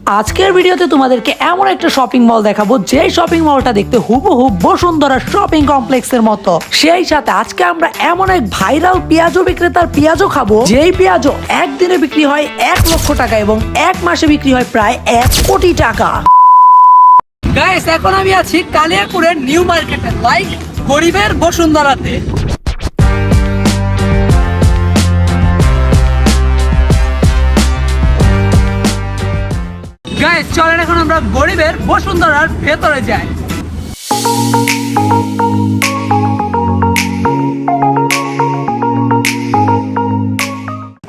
আজকের ভিডিওতে তোমাদেরকে এমন একটা শপিং মল দেখাবো যে শপিং মলটা দেখতে হুবহু বসুন্ধরা শপিং কমপ্লেক্সের মতো। সেই সাথে আজকে আমরা এমন এক ভাইরাল পেঁয়াজও বিক্রেতার পেঁয়াজও খাবো যেই পেঁয়াজও একদিনে বিক্রি হয় 1,00,000 টাকা এবং এক মাসে বিক্রি হয় প্রায় 1 কোটি টাকা। গাইস, এখন আমি আছি কালিয়াকুড়ের নিউ মার্কেটে, লাইক গরিবের বসুন্ধরাতে। গাইস, চলেন এখন আমরা গরিবের বসুন্ধরার ভেতরে যাই।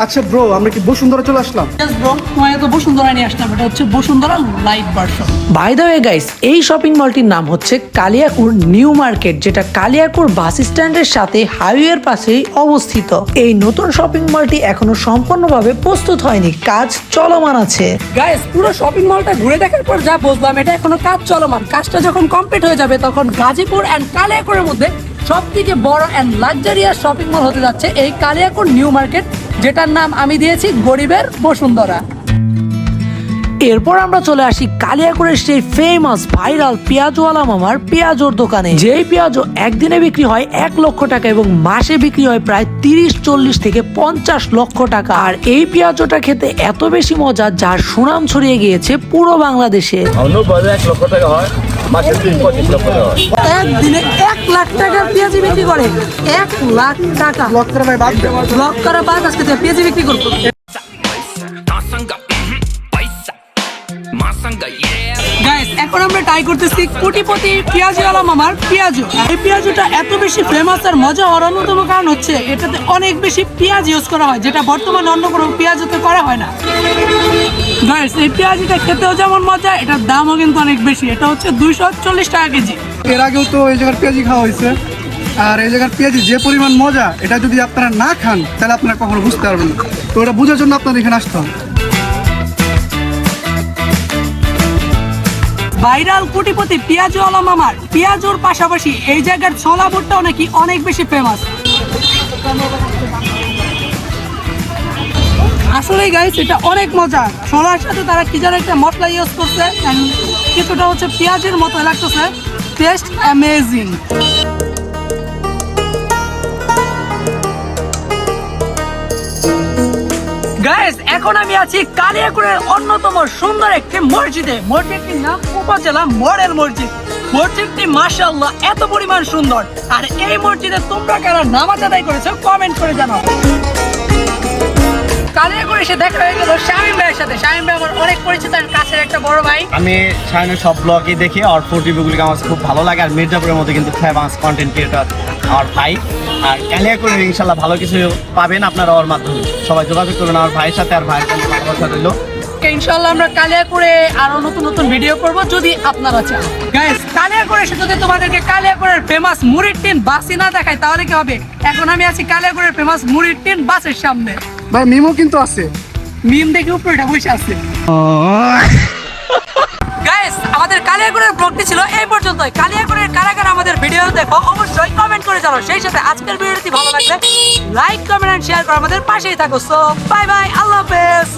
আচ্ছা ব্রো, আমরা কি বসুন্ধরা চলে আসলাম? তোমাকে তো বসুন্ধরা নিয়ে আসলাম, এটা হচ্ছে Bashundhara light version. By the way guys, এই শপিং মলটির নাম হচ্ছে কালিয়াকুড় নিউ মার্কেট, যেটা কালিয়াকুড় বাস স্ট্যান্ডের সাথে হাইওয়ের পাশেই অবস্থিত। এই নতুন শপিং মলটি এখনো সম্পূর্ণভাবে প্রস্তুত হয়নি, কাজ চলমান আছে। গাইস, পুরো শপিং মলটা ঘুরে দেখার পর যা বুঝলাম, এটা এখনো কাজ চলমান। কাজটা যখন কমপ্লিট হয়ে যাবে তখন গাজীপুর এন্ড কালিয়াকুড়ের মধ্যে সবথেকে বড় এন্ড লাক্সারিয়াস শপিং মল হতে যাচ্ছে এই কালিয়াকুড় নিউ মার্কেট, যেটার নাম আমি দিয়েছি গরিবের বসুন্ধরা। এরপর আমরা চলে আসি কালিয়াকুড়ের সেই ফেমাস ভাইরাল পেঁয়াজওয়ালা মামার পেঁয়াজোর দোকানে, যেই পেঁয়াজও একদিনে বিক্রি হয় 1,00,000 টাকা এবং মাসে বিক্রি হয় প্রায় 30-40 থেকে 50 লক্ষ টাকা। আর এই পেঁয়াজটা খেতে এত বেশি মজা, যার সুনাম ছড়িয়ে গিয়েছে পুরো বাংলাদেশে। 1,00,000 টাকা হয়, মাসে 25 লক্ষ টাকা হয়। একদিনে 1,00,000 টাকার পেঁয়াজ বিক্রি করে। 1,00,000 টাকা ব্লক করা ভাই, বাদ দে। ব্লক করা বাদ, আজকে পেঁয়াজ বিক্রি করবো। গাইস, এখন আমরা ট্রাই করতেছি কোটিপতি পেঁয়াজওয়ালা মামার পেঁয়াজু। এই পেঁয়াজুটা এত বেশি ফেমাস আর মজা হওয়ার অন্যতম কারণ হচ্ছে এটাতে অনেক বেশি পেঁয়াজ ইউজ করা হয়, যেটা বর্তমানে অন্য কোনো পেঁয়াজুতে করা হয় না। গাইস, এই পেঁয়াজুটা খেতেও যেমন মজা, এটার দামও কিন্তু অনেক বেশি। এটা হচ্ছে 240 টাকা কেজি। এর আগেও তো এই জায়গার পেঁয়াজি খাওয়া হয়েছে, আর এই জায়গার পেঁয়াজি যে পরিমাণ মজা, এটা যদি আপনারা না খান তাহলে আপনারা কখনো বুঝতে পারবেন না। তো এটা বোঝার জন্য আপনারা এখানে আসতে হবে। ভাইরাল কোটিপতি পেঁয়াজওয়ালা মামার পেঁয়াজুর পাশাপাশি এই জায়গার ছোলা ভুট্টাও নাকি অনেক বেশি ফেমাস। আসলে গাইস, এটা অনেক মজা। ছোলার সাথে তারা কি যেন একটা মশলা ইউজ করছে, কিছুটা হচ্ছে পেঁয়াজের মতো লাগতেছে। Test amazing. গাইস, এখন আমি আছি কালিয়াকুড়ের অন্যতম সুন্দর একটি মসজিদে। মসজিদটির নাম উপজেলা মডেল মসজিদ। মসজিদটি মাশাআল্লাহ এত পরিমাণ সুন্দর। আর এই মসজিদে তোমরা কারা নামাজ আদায় করেছো কমেন্ট করে জানাও। কালিয়াকুড়ে এসে দেখা হয়ে গেল শামীম ভাইয়ের সাথে। শামীম ভাই আমার অনেক পরিচিত আর কাছের একটা বড় ভাই। আমি শাহিনের সব ব্লগই দেখি, আর রিভিউগুলি আমার খুব ভালো লাগে। আর মির্জাপুরের মধ্যে কিন্তু ফেমাস কন্টেন্ট ক্রিয়েটর আমার ভাই। আর কালিয়াকুড়ে ইনশাল্লাহ ভালো কিছু পাবেন আপনারা ওর মাধ্যমে। সবাই যোগাযোগ করবেন আমার ভাইয়ের সাথে, আর ভাইয়ের সাথে ভালোবাসা রইল। ইনশাআল্লাহ আমরা কালিয়াকুড়ে আরো নতুন নতুন ভিডিও করব যদি আপনারা চান। গাইস, কালিয়াকুড়ে এসে যদি তোমাদেরকে কালিয়াকুড়ের ফেমাস মুড়ির টিন বাসি না দেখায় তাহলে কি হবে? এখন আমি আছি কালিয়াকুড়ের ফেমাস মুড়ির টিন বাসের সামনে। ভাই মিমও কিন্তু আছে, মিম দেখে উপরে বসে আছে। গাইস, আমাদের কালিয়াকুড়ের ব্লগটি ছিল এই পর্যন্তই। কালিয়াকুড়ের কারা কারা আমাদের ভিডিও দেখো অবশ্যই কমেন্ট করে জানাও। সেই সাথে আজকের ভিডিওটি ভালো লাগলে লাইক, কমেন্ট এন্ড শেয়ার করে আমাদের পাশেই থাকো। সো বাই বাই, আল্লাহ হাফেজ।